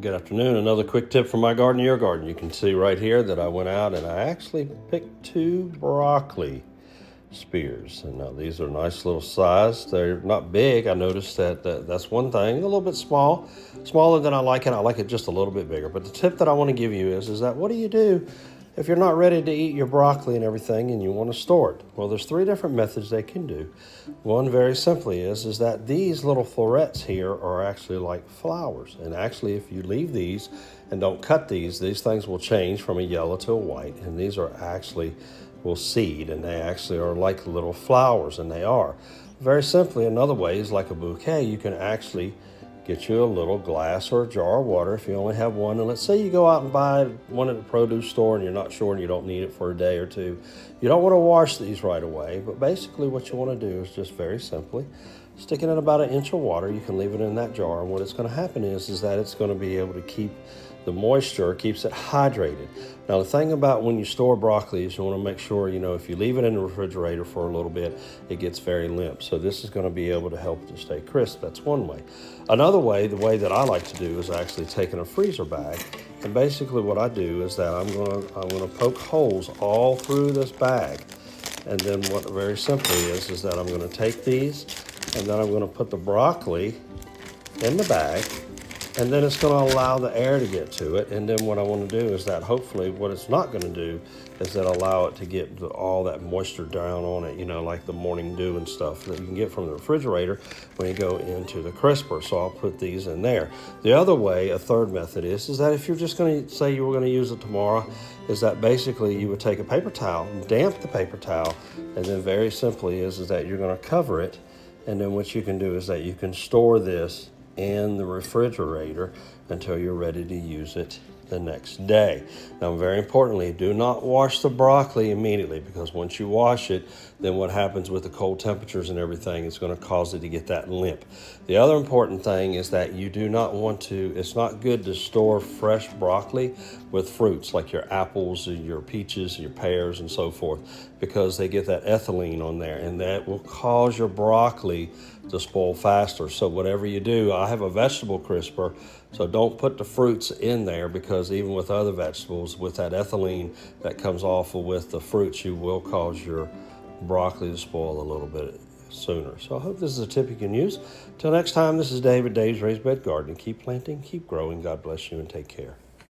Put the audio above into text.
Good afternoon. Another quick tip from my garden to your garden. You can see right here that I went out and I actually picked 2 broccoli spears. And now these are nice little size. They're not big. I noticed that's one thing. A little bit small, smaller than I like it. I like it just a little bit bigger. But the tip that I want to give you is that what do you do if you're not ready to eat your broccoli and everything and you want to store it? Well, there's 3 different methods they can do. One very simply is that these little florets here are actually like flowers. And actually, if you leave these and don't cut these things will change from a yellow to a white. And these are actually will seed, and they actually are like little flowers, and they are. Very simply, another way is like a bouquet. You can actually get you a little glass or a jar of water if you only have one. And let's say you go out and buy one at the produce store and you're not sure and you don't need it for a day or two. You don't want to wash these right away, but basically what you want to do is just very simply stick it in about 1 inch of water. You can leave it in that jar, and what it's going to happen is that it's going to be able to keep the moisture, keeps it hydrated. Now the thing about when you store broccoli is you want to make sure, if you leave it in the refrigerator for a little bit, it gets very limp. So this is going to be able to help it to stay crisp. That's one way. Another way, the way that I like to do, is actually taking a freezer bag, and basically what I do is that I'm going to poke holes all through this bag. And then what very simply is that I'm going to take these, and then I'm going to put the broccoli in the bag, and then it's going to allow the air to get to it. And then what I want to do is that hopefully what it's not going to do is that allow it to get all that moisture down on it, like the morning dew and stuff that you can get from the refrigerator when you go into the crisper. So I'll put these in there. The other way, a third method is that if you're just going to say you were going to use it tomorrow, is that basically you would take a paper towel, damp the paper towel, and then very simply is that you're going to cover it. And then what you can do is that you can store this in the refrigerator until you're ready to use it the next day. Now, very importantly, do not wash the broccoli immediately, because once you wash it, then what happens with the cold temperatures and everything is going to cause it to get that limp. The other important thing is that you do not want to, it's not good to store fresh broccoli with fruits like your apples, your peaches, your pears, and so forth, because they get that ethylene on there, and that will cause your broccoli to spoil faster. So whatever you do, I have a vegetable crisper, so don't put the fruits in there, because even with other vegetables, with that ethylene that comes off with the fruits, you will cause your broccoli to spoil a little bit sooner. So I hope this is a tip you can use. Till next time, this is David, Dave's Raised Bed Gardening. Keep planting, keep growing. God bless you, and take care.